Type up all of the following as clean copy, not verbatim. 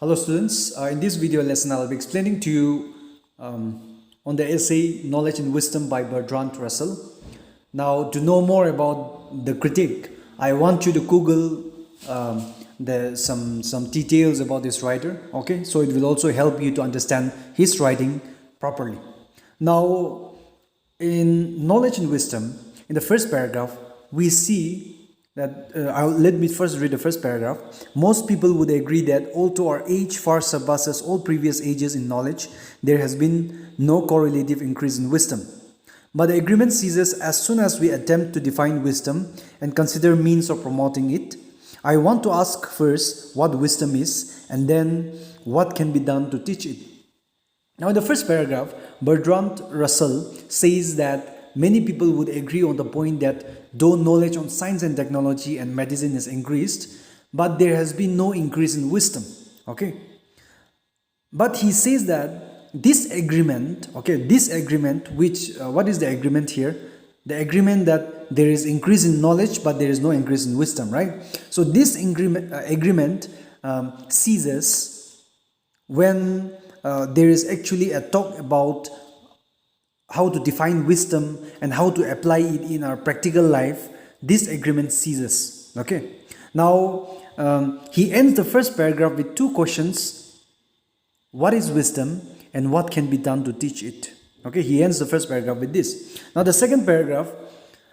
Hello students, in this video lesson I'll be explaining to you on the essay Knowledge and Wisdom by Bertrand Russell. Now to know more about the critique, I want you to Google some details about this writer, okay? So it will also help you to understand his writing properly. Now in Knowledge and Wisdom, in the first paragraph, we see that let me first read the first paragraph. Most people would agree that although our age far surpasses all previous ages in knowledge, there has been no correlative increase in wisdom. But the agreement ceases as soon as we attempt to define wisdom and consider means of promoting it. I want to ask first what wisdom is and then what can be done to teach it. Now in the first paragraph, Bertrand Russell says that many people would agree on the point that though knowledge on science and technology and medicine has increased, but there has been no increase in wisdom. Okay. But he says that this agreement, which, what is the agreement here? The agreement that there is increase in knowledge, but there is no increase in wisdom, right? So this agreement ceases when there is actually a talk about how to define wisdom and how to apply it in our practical life. This agreement ceases. Okay. Now he ends the first paragraph with two questions: what is wisdom and what can be done to teach it? Okay, he ends the first paragraph with this. Now the second paragraph,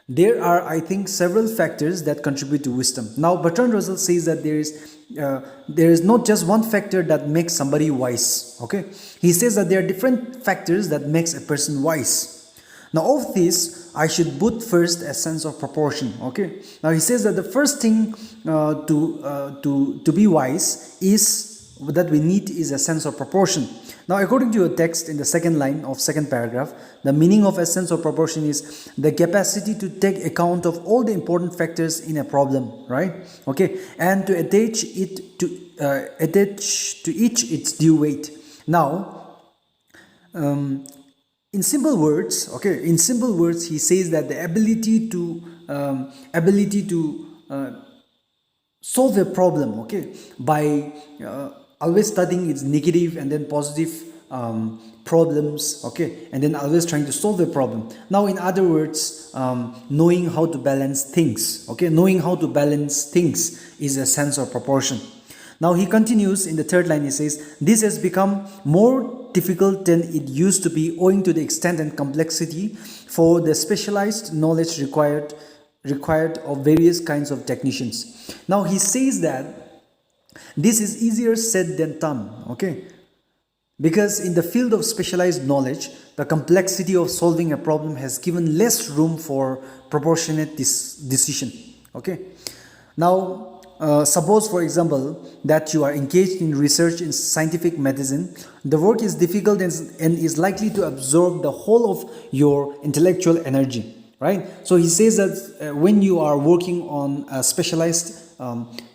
there are, I think, several factors that contribute to wisdom. Now Bertrand Russell says that there is not just one factor that makes somebody wise. Okay, he says that there are different factors that makes a person wise. Now of this, I should put first a sense of proportion. Okay, now he says that the first thing to be wise is that we need is a sense of proportion. Now according to your text in the second line of second paragraph, the meaning of a sense of proportion is the capacity to take account of all the important factors in a problem, right? Okay, and to attach to each its due weight. Now in simple words, he says that the ability to solve a problem, okay, by always studying its negative and then positive problems, okay, and then always trying to solve the problem. Now in other words, knowing how to balance things, okay, knowing how to balance things is a sense of proportion. Now he continues in the third line. He says this has become more difficult than it used to be owing to the extent and complexity for the specialized knowledge required of various kinds of technicians. Now he says that this is easier said than done, okay? Because in the field of specialized knowledge, the complexity of solving a problem has given less room for proportionate decision, okay? Now, suppose, for example, that you are engaged in research in scientific medicine. The work is difficult and is likely to absorb the whole of your intellectual energy, right? So he says that when you are working on a specialized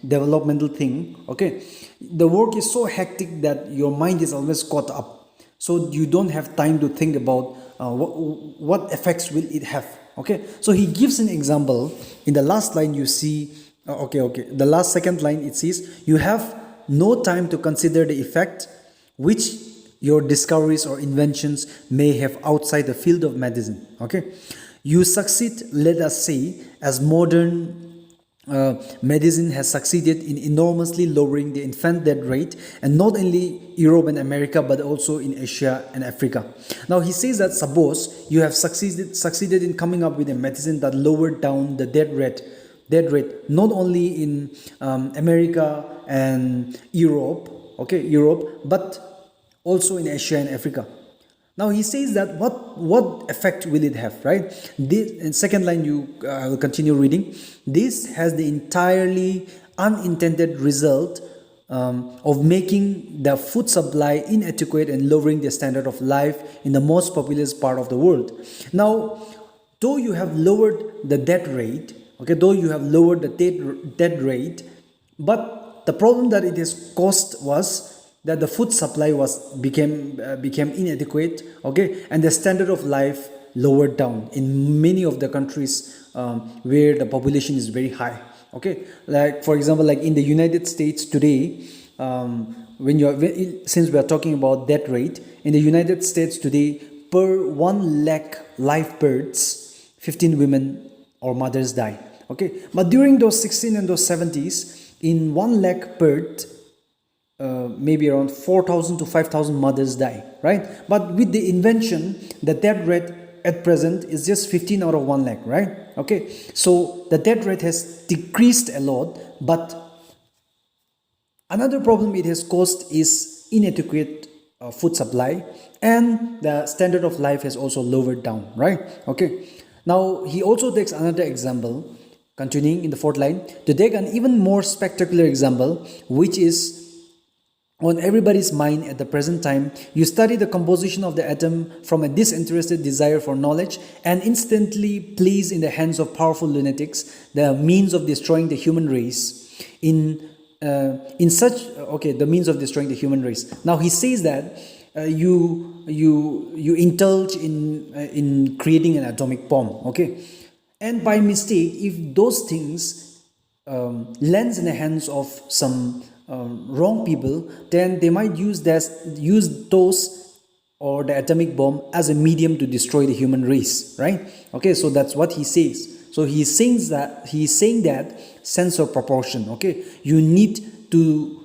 developmental thing, okay, the work is so hectic that your mind is always caught up, so you don't have time to think about what effects will it have. Okay, so he gives an example in the last line. You see, the last second line, it says you have no time to consider the effect which your discoveries or inventions may have outside the field of medicine. Okay, you succeed, let us say, as modern medicine has succeeded in enormously lowering the infant death rate, and not only Europe and America but also in Asia and Africa. Now he says that suppose you have succeeded in coming up with a medicine that lowered down the death rate not only in America and Europe, but also in Asia and Africa. Now he says that what effect will it have, right? This, in second line, I will continue reading. This has the entirely unintended result of making the food supply inadequate and lowering the standard of life in the most populous part of the world. Now, though you have lowered the death rate, but the problem that it has caused was that the food supply became inadequate, okay, and the standard of life lowered down in many of the countries where the population is very high. Okay, like for example, like in the United States today, since we are talking about death rate in the United States today, per 1 lakh live births, 15 women or mothers die. Okay, but during those 16 and those 70s, in 1 lakh birth, maybe around 4,000 to 5,000 mothers die, right? But with the invention, the death rate at present is just 15 out of 1 lakh, right? Okay, so the death rate has decreased a lot, but another problem it has caused is inadequate food supply, and the standard of life has also lowered down, right? Okay, now he also takes another example, continuing in the fourth line, to take an even more spectacular example, which is on everybody's mind at the present time. You study the composition of the atom from a disinterested desire for knowledge and instantly place in the hands of powerful lunatics the means of destroying the human race. The means of destroying the human race. Now he says that you indulge in creating an atomic bomb, okay, and by mistake, if those things lands in the hands of some wrong people, then they might use those or the atomic bomb as a medium to destroy the human race, right? Okay, so that's what he says. So he's saying that sense of proportion. Okay, you need to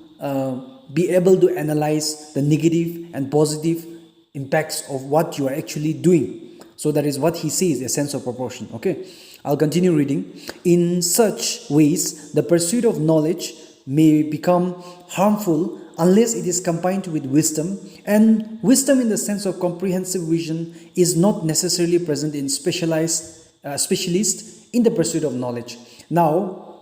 be able to analyze the negative and positive impacts of what you are actually doing. So that is what he says, a sense of proportion. Okay, I'll continue reading. In such ways, the pursuit of knowledge may become harmful unless it is combined with wisdom, and wisdom in the sense of comprehensive vision is not necessarily present in specialists in the pursuit of knowledge. Now,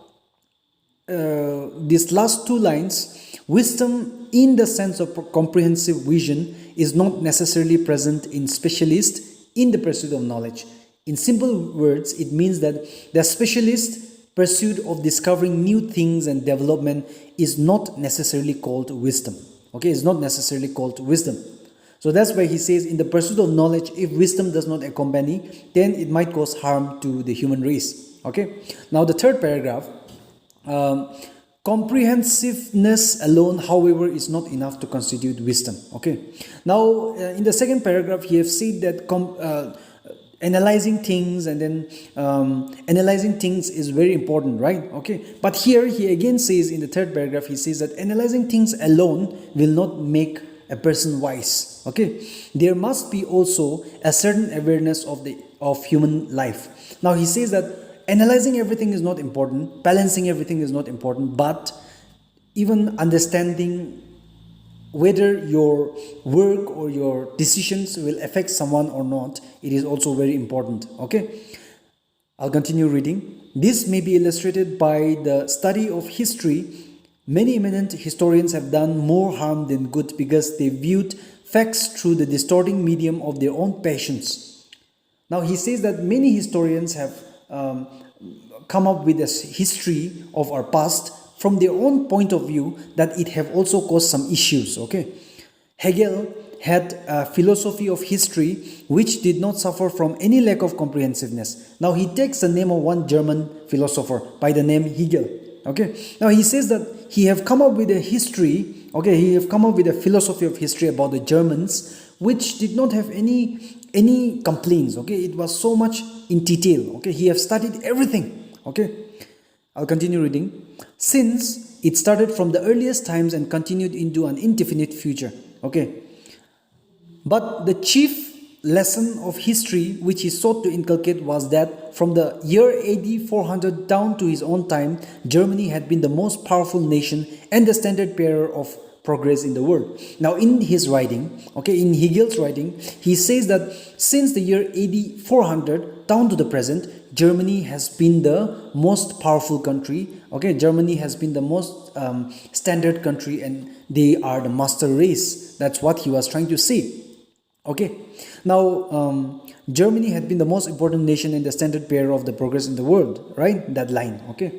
these last two lines, wisdom in the sense of comprehensive vision is not necessarily present in specialists in the pursuit of knowledge. In simple words, it means that the specialist pursuit of discovering new things and development is not necessarily called wisdom. Okay, it's not necessarily called wisdom. So that's why he says, in the pursuit of knowledge, if wisdom does not accompany, then it might cause harm to the human race. Okay, now the third paragraph, comprehensiveness alone, however, is not enough to constitute wisdom. Okay, now in the second paragraph, he has said that analyzing things and then analyzing things is very important, right? Okay, but here he again says in the third paragraph, he says that analyzing things alone will not make a person wise. Okay, there must be also a certain awareness of human life. Now he says that analyzing everything is not important, balancing everything is not important, but even understanding whether your work or your decisions will affect someone or not, it is also very important. Okay, I'll continue reading. This may be illustrated by the study of history. Many eminent historians have done more harm than good because they viewed facts through the distorting medium of their own passions. Now he says that many historians have come up with a history of our past from their own point of view, that it have also caused some issues. Okay, Hegel had a philosophy of history which did not suffer from any lack of comprehensiveness. Now he takes the name of one German philosopher by the name Hegel. Okay, now he says that he have come up with a history. Okay, he have come up with a philosophy of history about the Germans which did not have any complaints. Okay, it was so much in detail. Okay, he have studied everything. Okay, I'll continue reading. Since it started from the earliest times and continued into an indefinite future. Okay, but the chief lesson of history which he sought to inculcate was that from the year AD 400 down to his own time, Germany had been the most powerful nation and the standard bearer of progress in the world. Now in his writing, okay, in Hegel's writing, he says that since the year AD 400 down to the present, Germany has been the most powerful country. Okay, Germany has been the most standard country, and they are the master race. That's what he was trying to say. Okay, now Germany had been the most important nation and the standard bearer of the progress in the world, right? That line. Okay,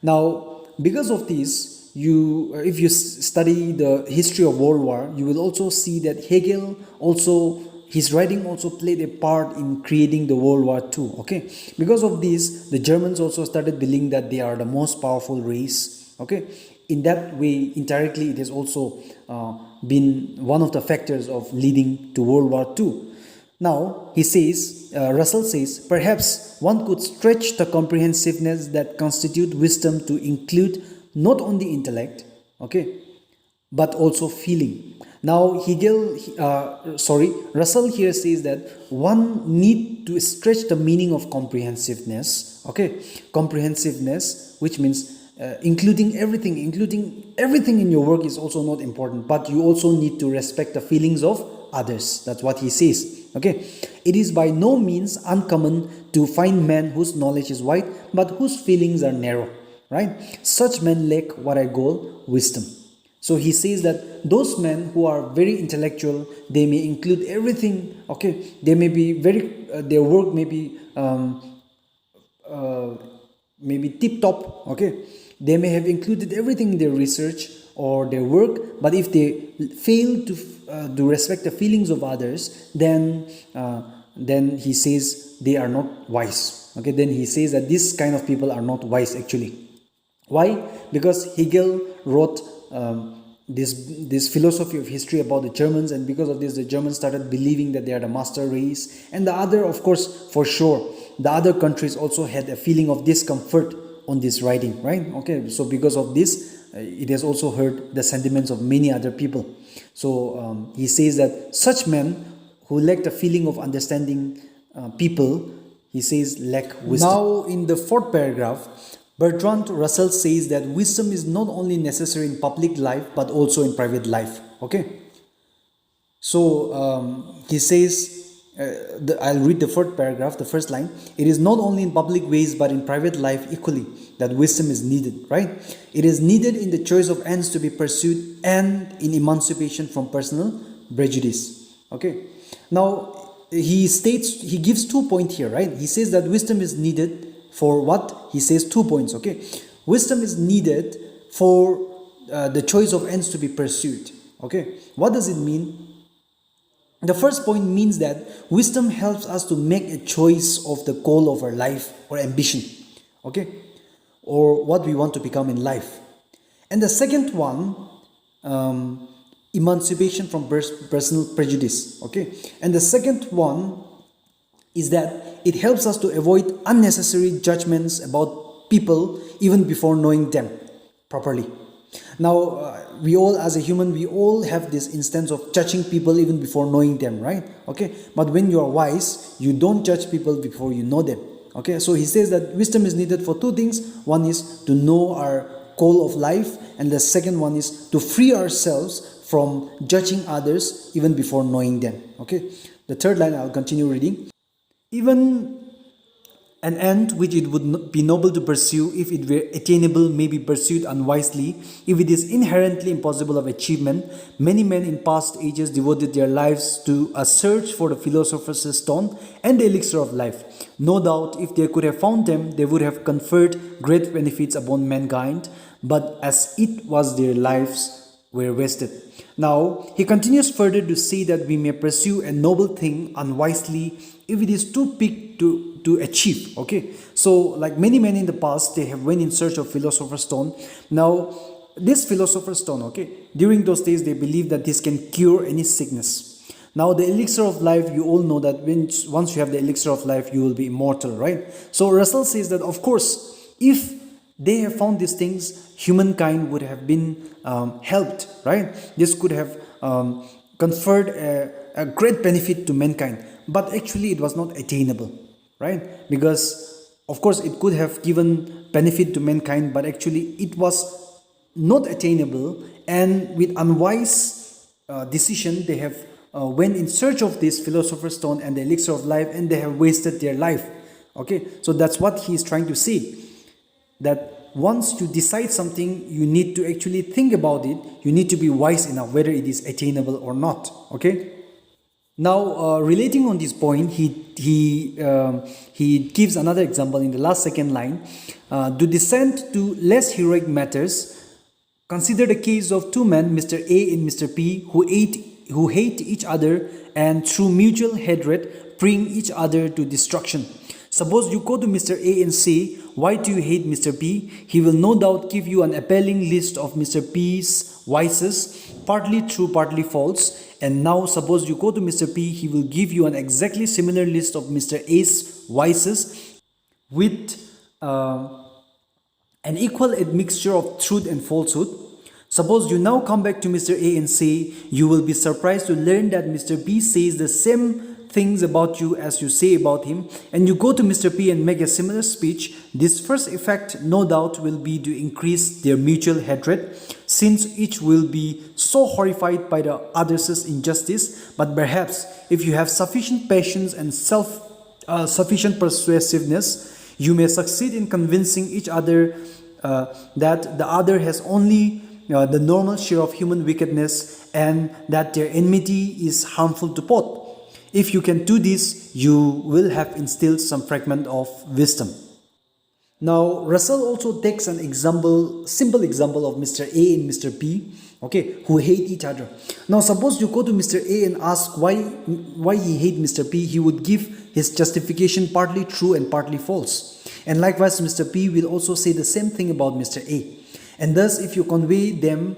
now because of this, if you study the history of World War, you will also see that Hegel also, his writing also played a part in creating the World War II. Okay, because of this, the Germans also started believing that they are the most powerful race. Okay, in that way, indirectly, it has also been one of the factors of leading to World War II. Now, Russell says, perhaps one could stretch the comprehensiveness that constitute wisdom to include not only intellect, okay, but also feeling. Now, Russell here says that one need to stretch the meaning of comprehensiveness, okay, comprehensiveness, which means including everything in your work is also not important, but you also need to respect the feelings of others. That's what he says. Okay, it is by no means uncommon to find men whose knowledge is wide but whose feelings are narrow, right? Such men lack what I call wisdom. So he says that those men who are very intellectual, they may include everything, okay, they may be very their work may be maybe tip top, okay, they may have included everything in their research or their work, but if they fail to respect the feelings of others, then he says they are not wise. Okay, then he says that this kind of people are not wise actually. Why? Because Hegel wrote this philosophy of history about the Germans, and because of this, the Germans started believing that they are the master race, and the other, of course, for sure, the other countries also had a feeling of discomfort on this writing, right? Okay, so because of this, it has also hurt the sentiments of many other people. So he says that such men who lack the feeling of understanding people, he says, lack wisdom. Now, in the fourth paragraph, Bertrand Russell says that wisdom is not only necessary in public life but also in private life. Okay, so he says, I'll read the fourth paragraph, the first line. It is not only in public ways but in private life equally that wisdom is needed, right? It is needed in the choice of ends to be pursued and in emancipation from personal prejudice. Okay, now he gives 2 points here, right? He says that wisdom is needed for what? He says 2 points, okay? Wisdom is needed for the choice of ends to be pursued, okay? What does it mean? The first point means that wisdom helps us to make a choice of the goal of our life or ambition, okay, or what we want to become in life. And the second one, emancipation from personal prejudice, okay. And the second one is that it helps us to avoid unnecessary judgments about people even before knowing them properly. Now, we all, as a human, we all have this instance of judging people even before knowing them, right? Okay, but when you are wise, you don't judge people before you know them. Okay, so he says that wisdom is needed for 2 things. One is to know our goal of life, and the second one is to free ourselves from judging others even before knowing them. Okay, the third line, I'll continue reading. Even an end which it would be noble to pursue if it were attainable may be pursued unwisely if it is inherently impossible of achievement. Many men in past ages devoted their lives to a search for the philosopher's stone and the elixir of life. No doubt, if they could have found them, they would have conferred great benefits upon mankind, but as it was, their lives were wasted. Now, he continues further to say that we may pursue a noble thing unwisely if it is too big to achieve. Okay, so like many men in the past, they have went in search of philosopher's stone. Now, this philosopher's stone, okay, during those days they believed that this can cure any sickness. Now, the elixir of life, you all know that once you have the elixir of life, you will be immortal, right? So Russell says that, of course, if they have found these things, humankind would have been helped, right? This could have conferred a great benefit to mankind, but actually it was not attainable, right? Because of course it could have given benefit to mankind, but actually it was not attainable, and with unwise decision they have went in search of this philosopher's stone and the elixir of life, and they have wasted their life. Okay, so that's what he is trying to say, that once you decide something, you need to actually think about it. You need to be wise enough whether it is attainable or not. Okay. Now, relating on this point, he gives another example in the last second line. To descend to less heroic matters, consider the case of 2 men, Mr. A and Mr. P, who hate each other and through mutual hatred bring each other to destruction. Suppose you go to Mr. A and say, why do you hate Mr. P? He will no doubt give you an appalling list of Mr. P's vices, partly true, partly false. And now suppose you go to Mr. P, he will give you an exactly similar list of Mr. A's vices with an equal admixture of truth and falsehood. Suppose you now come back to Mr. A and say, you will be surprised to learn that Mr. B says the same things about you as you say about him, and you go to Mr. P and make a similar speech. This first effect, no doubt, will be to increase their mutual hatred, since each will be so horrified by the other's injustice. But perhaps, if you have sufficient patience and sufficient persuasiveness, you may succeed in convincing each other that the other has only the normal share of human wickedness, and that their enmity is harmful to both. If you can do this, you will have instilled some fragment of wisdom. Now, Russell also takes an example, simple example of Mr. A and Mr. P, okay, who hate each other. Now, suppose you go to Mr. A and ask why he hate Mr. P, he would give his justification partly true and partly false. And likewise, Mr. P will also say the same thing about Mr. A. And thus, if you convey them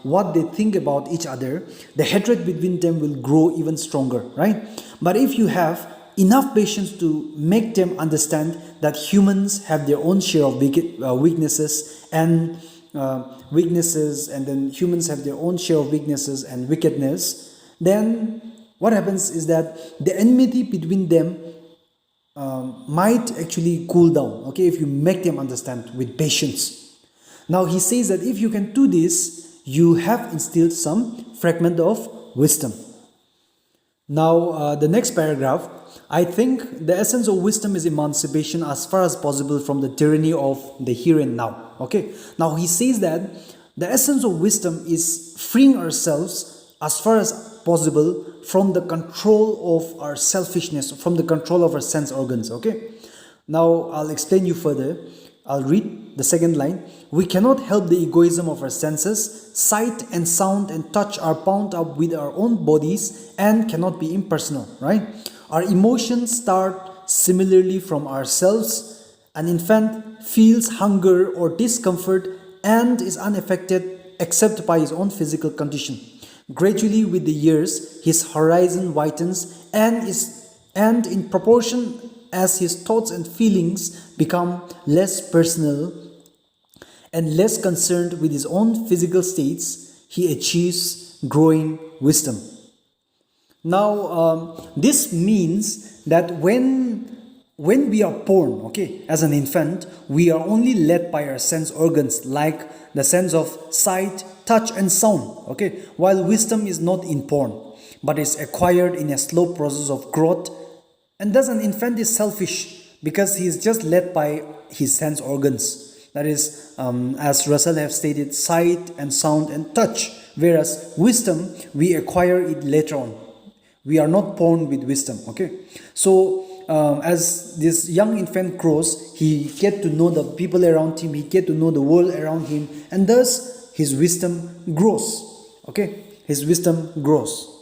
what they think about each other, the hatred between them will grow even stronger, right? But if you have enough patience to make them understand that humans have their own share of weaknesses, and then humans have their own share of weaknesses and wickedness, then what happens is that the enmity between them might actually cool down, okay, if you make them understand with patience. Now he says that if you can do this, you have instilled some fragment of wisdom. Now the next paragraph, I think the essence of wisdom is emancipation as far as possible from the tyranny of the here and now. Okay. Now he says that the essence of wisdom is freeing ourselves as far as possible from the control of our selfishness, from the control of our sense organs. Okay. Now I'll explain you further. I'll read the second line. We cannot help the egoism of our senses. Sight and sound and touch are bound up with our own bodies and cannot be impersonal, right? Our emotions start similarly from ourselves. An infant feels hunger or discomfort and is unaffected except by his own physical condition. Gradually, with the years, his horizon widens and in proportion as his thoughts and feelings become less personal and less concerned with his own physical states, he achieves growing wisdom. Now, this means that when we are born, okay, as an infant, we are only led by our sense organs, like the sense of sight, touch, and sound, okay, while wisdom is not inborn, but is acquired in a slow process of growth. And thus an infant is selfish because he is just led by his sense organs. That is, as Russell have stated, sight and sound and touch. Whereas wisdom, we acquire it later on. We are not born with wisdom, okay? So, as this young infant grows, he get to know the people around him, he get to know the world around him, and thus his wisdom grows, okay? His wisdom grows.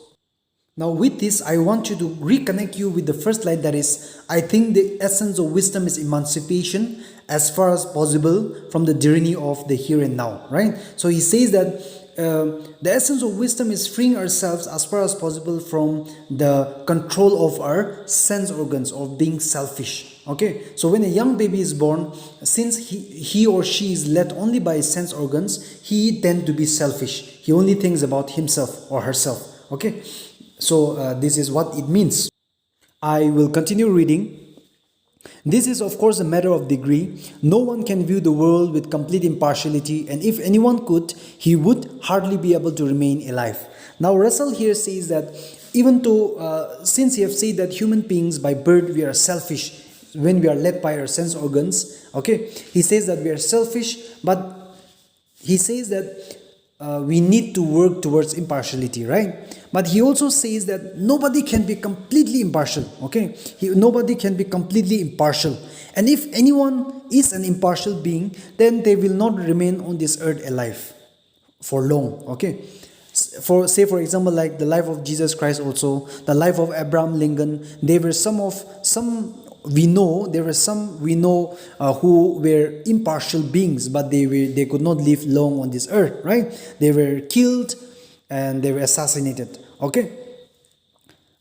Now with this, I want you to reconnect you with the first line, that is, I think the essence of wisdom is emancipation as far as possible from the tyranny of the here and now, right? So he says that the essence of wisdom is freeing ourselves as far as possible from the control of our sense organs, of being selfish, okay? So when a young baby is born, since he or she is led only by his sense organs, he tends to be selfish. He only thinks about himself or herself, okay? So this is what it means. I will continue reading. This is of course a matter of degree. No one can view the world with complete impartiality, and if anyone could, he would hardly be able to remain alive. Now Russell here says that even though, since he has said that human beings by birth we are selfish when we are led by our sense organs, okay, he says that we are selfish, but he says that we need to work towards impartiality, right? But he also says that nobody can be completely impartial, okay? Nobody can be completely impartial. And if anyone is an impartial being, then they will not remain on this earth alive for long, okay? For example, like the life of Jesus Christ also, the life of Abraham Lincoln, they were some we know there were some we know who were impartial beings, but they could not live long on this earth, right? They were killed and they were assassinated. Okay,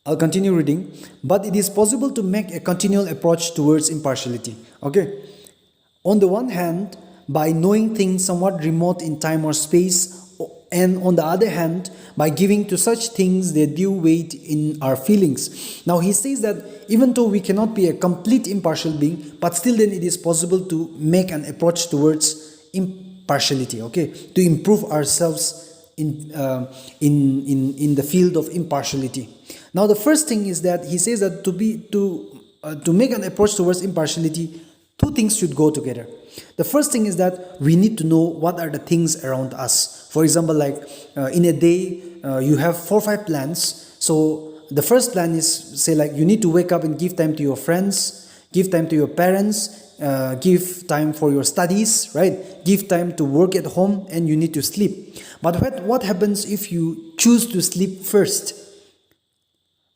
I'll continue reading. But it is possible to make a continual approach towards impartiality. Okay, on the one hand, by knowing things somewhat remote in time or space, and on the other hand, by giving to such things their due weight in our feelings. Now he says that even though we cannot be a complete impartial being, but still then it is possible to make an approach towards impartiality, okay, to improve ourselves in the field of impartiality. Now the first thing is that he says that to make an approach towards impartiality, two things should go together. The first thing is that we need to know what are the things around us. For example, like in a day, you have 4 or 5 plans. So the first plan is, say, like you need to wake up and give time to your friends, give time to your parents, give time for your studies, right? Give time to work at home, and you need to sleep. But what happens if you choose to sleep first?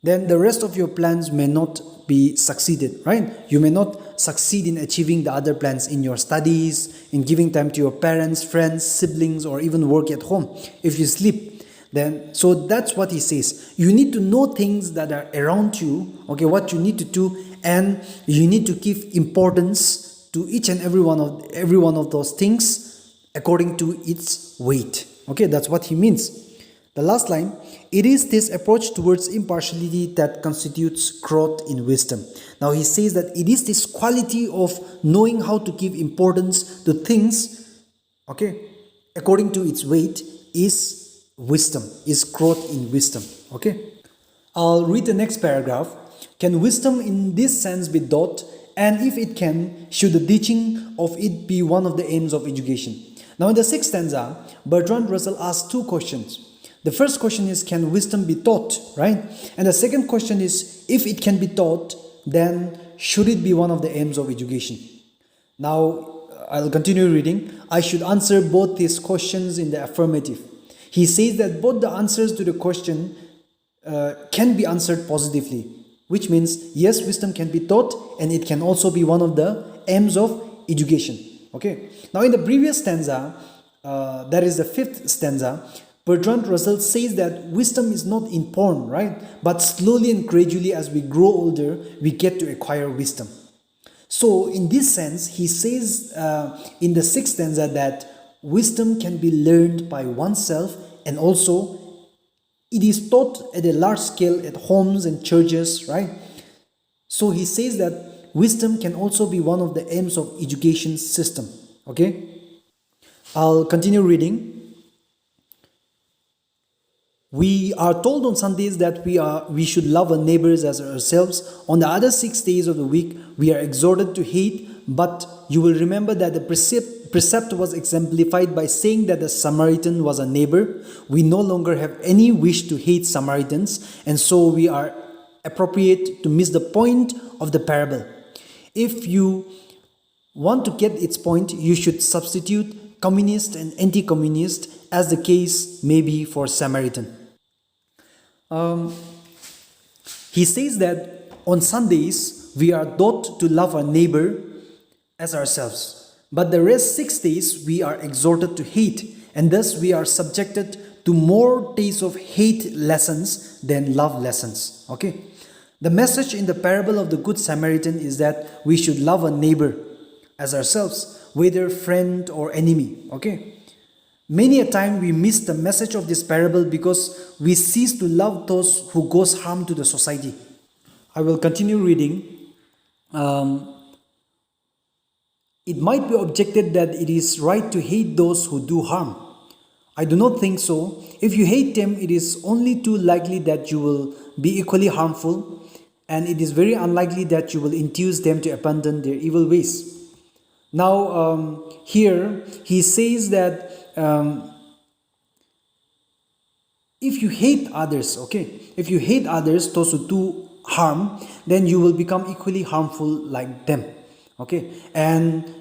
Then the rest of your plans may not be succeeded, right? You may not succeed in achieving the other plans in your studies, in giving time to your parents, friends, siblings, or even work at home. If you sleep, then, so that's what he says. You need to know things that are around you, okay, what you need to do, and you need to give importance to each and every one of those things according to its weight. Okay, that's what he means. The last line, it is this approach towards impartiality that constitutes growth in wisdom. Now he says that it is this quality of knowing how to give importance to things, okay, according to its weight, is wisdom, is growth in wisdom. Okay, I'll read the next paragraph. Can wisdom in this sense be taught? And if it can, should the teaching of it be one of the aims of education? Now in the 6th stanza, Bertrand Russell asks 2 questions. The first question is, can wisdom be taught, right? And the second question is, if it can be taught, then should it be one of the aims of education? Now, I'll continue reading. I should answer both these questions in the affirmative. He says that both the answers to the question can be answered positively, which means, yes, wisdom can be taught, and it can also be one of the aims of education. Okay. Now, in the previous stanza, that is the 5th stanza, Bertrand Russell says that wisdom is not inborn, right? But slowly and gradually as we grow older, we get to acquire wisdom. So in this sense, he says in the 6th stanza that wisdom can be learned by oneself, and also it is taught at a large scale at homes and churches, right? So he says that wisdom can also be one of the aims of education system. Okay? I'll continue reading. We are told on Sundays that we should love our neighbors as ourselves. On the other 6 days of the week, we are exhorted to hate, but you will remember that the precept was exemplified by saying that the Samaritan was a neighbor. We no longer have any wish to hate Samaritans, and so we are appropriate to miss the point of the parable. If you want to get its point, you should substitute communist and anti-communist, as the case may be for Samaritan. He says that on Sundays we are taught to love our neighbor as ourselves, but the rest 6 days we are exhorted to hate, and thus we are subjected to more days of hate lessons than love lessons. Okay, the message in the parable of the Good Samaritan is that we should love our neighbor as ourselves, whether friend or enemy. Okay. Many a time we miss the message of this parable because we cease to love those who cause harm to the society. I will continue reading. It might be objected that it is right to hate those who do harm. I do not think so. If you hate them, it is only too likely that you will be equally harmful, and it is very unlikely that you will induce them to abandon their evil ways. Now, here he says that if you hate others, okay, if you hate others, those who do harm, then you will become equally harmful like them. Okay, and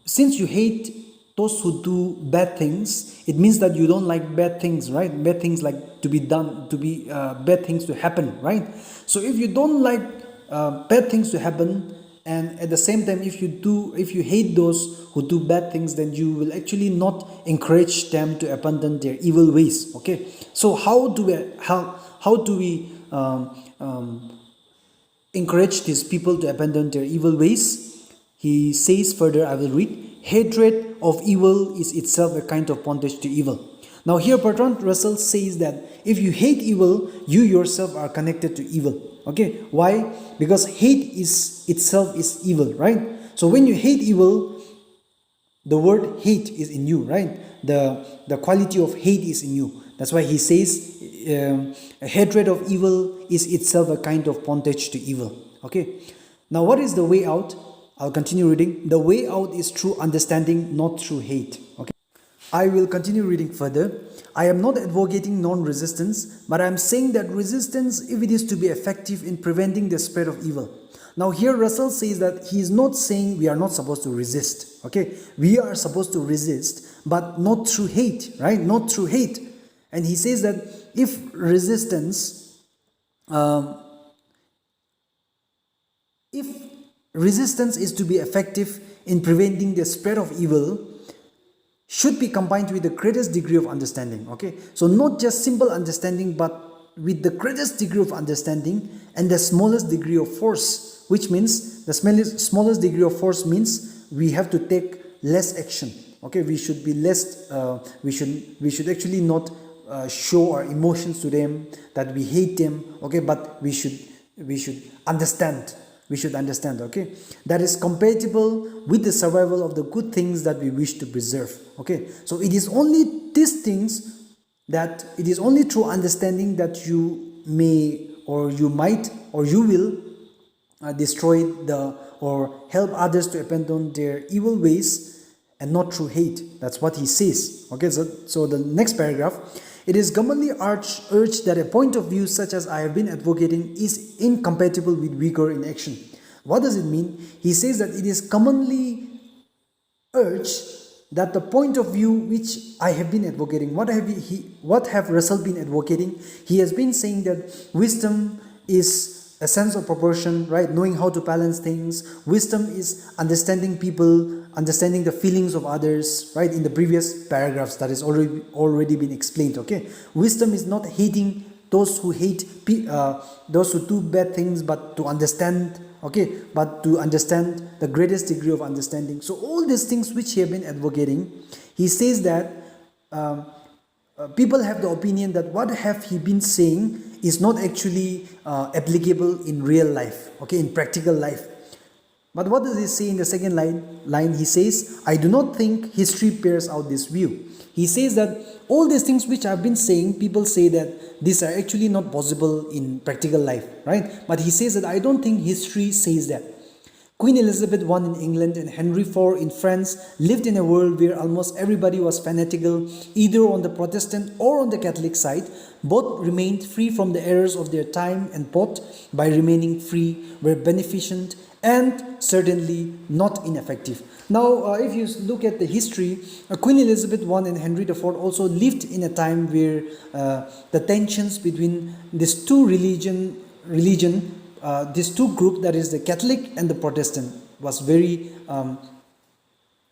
since you hate those who do bad things, it means that you don't like bad things, right? Bad things like to be done, to be bad things to happen, right? So if you don't like bad things to happen, and at the same time, if you hate those who do bad things, then you will actually not encourage them to abandon their evil ways. Okay, so how do we encourage these people to abandon their evil ways? He says further, I will read, hatred of evil is itself a kind of bondage to evil. Now here Bertrand Russell says that if you hate evil, you yourself are connected to evil. Okay, why? Because hate is itself is evil, right? So when you hate evil, the word hate is in you, right? The quality of hate is in you. That's why he says a hatred of evil is itself a kind of bondage to evil. Okay, now what is the way out? I'll continue reading. The way out is through understanding, not through hate. Okay, I will continue reading further. I am not advocating non-resistance, but I am saying that resistance, if it is to be effective in preventing the spread of evil. Now here Russell says that he is not saying we are not supposed to resist. Okay, we are supposed to resist, but not through hate, right? Not through hate. And he says that if resistance is to be effective in preventing the spread of evil, should be combined with the greatest degree of understanding. Okay, so not just simple understanding, but with the greatest degree of understanding and the smallest degree of force, which means the smallest degree of force means we have to take less action. Okay, we should be less. We should actually not show our emotions to them, that we hate them. Okay, but we should understand. We should understand, okay, that is compatible with the survival of the good things that we wish to preserve. Okay, so it is only these things, that it is only through understanding that you may, or you might, or you will destroy or help others to abandon their evil ways, and not through hate. That's what he says. Okay, so the next paragraph. It is commonly urged that a point of view such as I have been advocating is incompatible with vigor in action. What does it mean? He says that it is commonly urged that the point of view which I have been advocating, what have Russell been advocating? He has been saying that wisdom is a sense of proportion, right? Knowing how to balance things. Wisdom is understanding people, understanding the feelings of others, right? In the previous paragraphs that has already been explained. Okay, wisdom is not hating those who those who do bad things, but to understand. Okay, but to understand the greatest degree of understanding. So all these things which he has been advocating, he says that people have the opinion that what have he been saying is not actually applicable in real life, okay, in practical life. But what does he say in the second line? He says, I do not think history bears out this view. He says that all these things which I've been saying, people say that these are actually not possible in practical life, right? But he says that I don't think history says that. Queen Elizabeth I in England and Henry IV in France lived in a world where almost everybody was fanatical, either on the Protestant or on the Catholic side. Both remained free from the errors of their time, and both, by remaining free, were beneficent and certainly not ineffective. Now, if you look at the history, Queen Elizabeth I and Henry IV also lived in a time where the tensions between these two these two groups, that is the Catholic and the Protestant, was very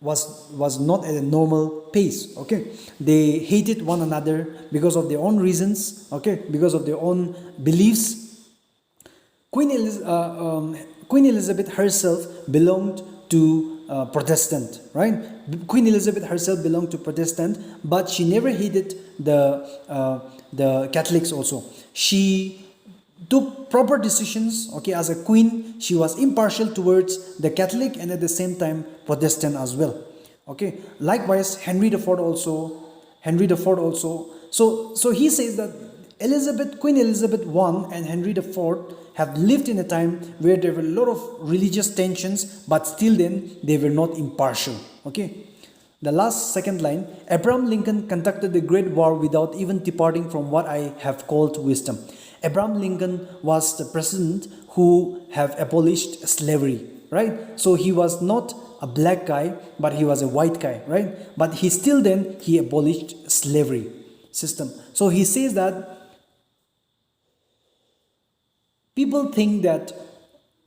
was not at a normal pace. Okay, they hated one another because of their own reasons. Okay, because of their own beliefs. Queen Elizabeth herself belonged to Protestant, right? Queen Elizabeth herself belonged to Protestant, but she never hated the Catholics also. She took proper decisions. Okay, as a queen, she was impartial towards the Catholic and at the same time Protestant as well. Okay, likewise Henry IV also. So he says that Queen Elizabeth I and Henry IV have lived in a time where there were a lot of religious tensions, but still then they were not impartial. Okay, the last second line, Abraham Lincoln conducted the Great War without even departing from what I have called wisdom. Abraham Lincoln was the president who have abolished slavery, right? So he was not a black guy, but he was a white guy, right? But he abolished slavery system. So he says that people think that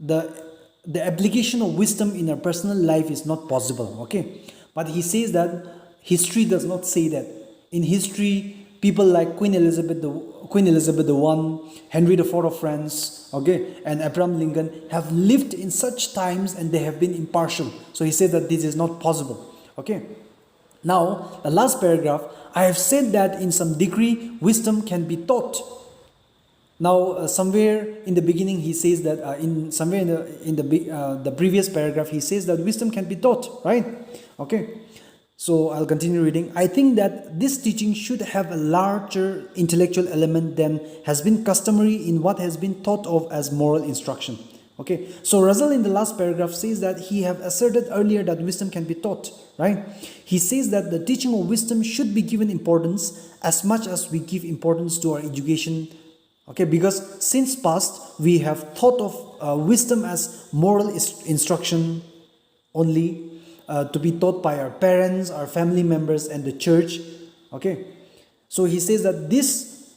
the application of wisdom in our personal life is not possible. Okay, but he says that history does not say that. In history, people like Queen Elizabeth I, Henry IV of France, okay, and Abraham Lincoln have lived in such times and they have been impartial. So he says that this is not possible. Okay. Now, the last paragraph, I have said that in some degree wisdom can be taught. Now, somewhere in the beginning, he says that the previous paragraph, he says that wisdom can be taught, right? Okay. So I'll continue reading. I think that this teaching should have a larger intellectual element than has been customary in what has been thought of as moral instruction. Okay. So Russell in the last paragraph says that he have asserted earlier that wisdom can be taught, right? He says that the teaching of wisdom should be given importance as much as we give importance to our education. Okay, because since past we have thought of wisdom as moral instruction only, to be taught by our parents, our family members, and the church. Okay, so he says that this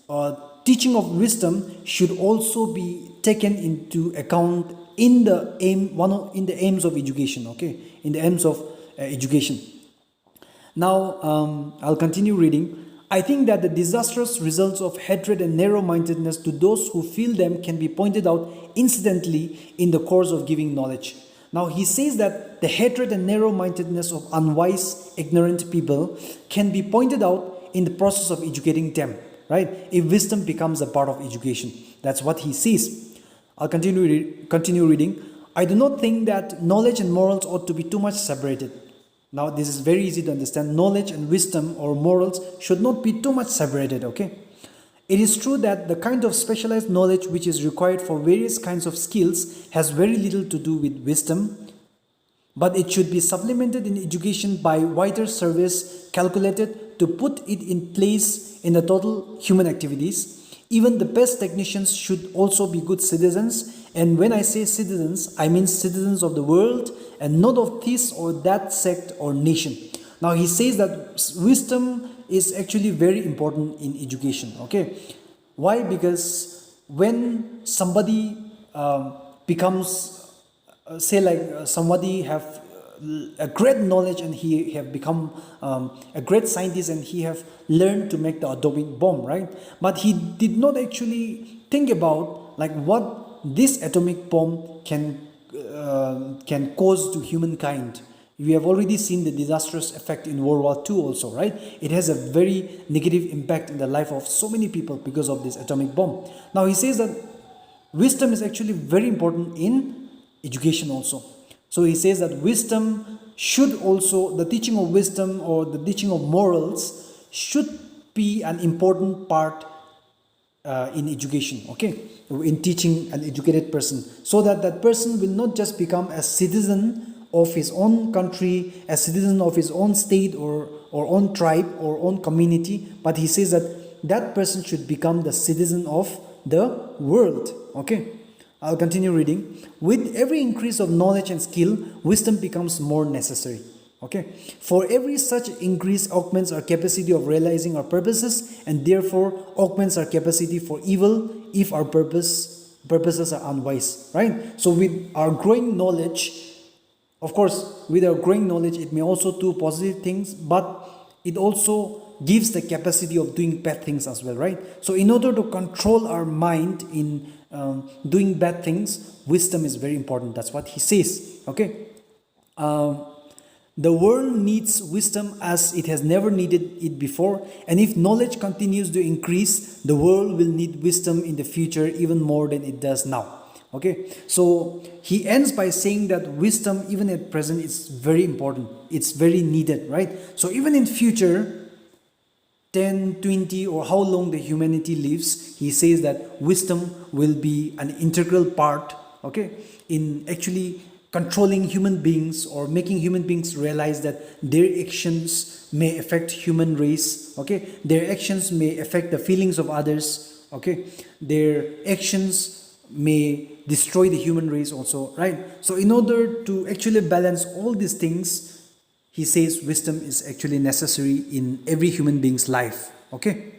teaching of wisdom should also be taken into account in the aims of education. Okay, in the aims of education. Now I'll continue reading. I think that the disastrous results of hatred and narrow-mindedness to those who feel them can be pointed out incidentally in the course of giving knowledge. Now he says that the hatred and narrow-mindedness of unwise, ignorant people can be pointed out in the process of educating them, right? If wisdom becomes a part of education. That's what he says. I'll continue reading. I do not think that knowledge and morals ought to be too much separated. Now this is very easy to understand. Knowledge and wisdom or morals should not be too much separated, okay? It is true that the kind of specialized knowledge which is required for various kinds of skills has very little to do with wisdom, but it should be supplemented in education by wider service calculated to put it in place in the total human activities. Even the best technicians should also be good citizens, and when I say citizens, I mean citizens of the world and not of this or that sect or nation. Now he says that wisdom is actually very important in education. Okay, why? Because when somebody becomes somebody have a great knowledge and he have become a great scientist and he have learned to make the atomic bomb, right? But he did not actually think about like what this atomic bomb can cause to humankind. We have already seen the disastrous effect in World War II also, right? It has a very negative impact in the life of so many people because of this atomic bomb. Now he says that wisdom is actually very important in education also. So he says that wisdom should also, the teaching of wisdom or the teaching of morals should be an important part in education, okay? In teaching an educated person, so that that person will not just become a citizen of his own country, a citizen of his own state or own tribe or own community, but he says that that person should become the citizen of the world. Okay, I'll continue reading. With every increase of knowledge and skill, wisdom becomes more necessary. Okay, for every such increase augments our capacity of realizing our purposes and therefore augments our capacity for evil if our purposes are unwise, right? So with our growing knowledge, of course, with our growing knowledge, it may also do positive things, but it also gives the capacity of doing bad things as well, right? So in order to control our mind in doing bad things, wisdom is very important. That's what he says, okay? The world needs wisdom as it has never needed it before, and if knowledge continues to increase, the world will need wisdom in the future even more than it does now. Okay, so he ends by saying that wisdom, even at present, is very important. It's very needed, right? So even in future, 10, 20, or how long the humanity lives, he says that wisdom will be an integral part, okay, in actually controlling human beings or making human beings realize that their actions may affect human race, okay? Their actions may affect the feelings of others, okay? Their actions may destroy the human race also, right? So in order to actually balance all these things, he says wisdom is actually necessary in every human being's life, okay?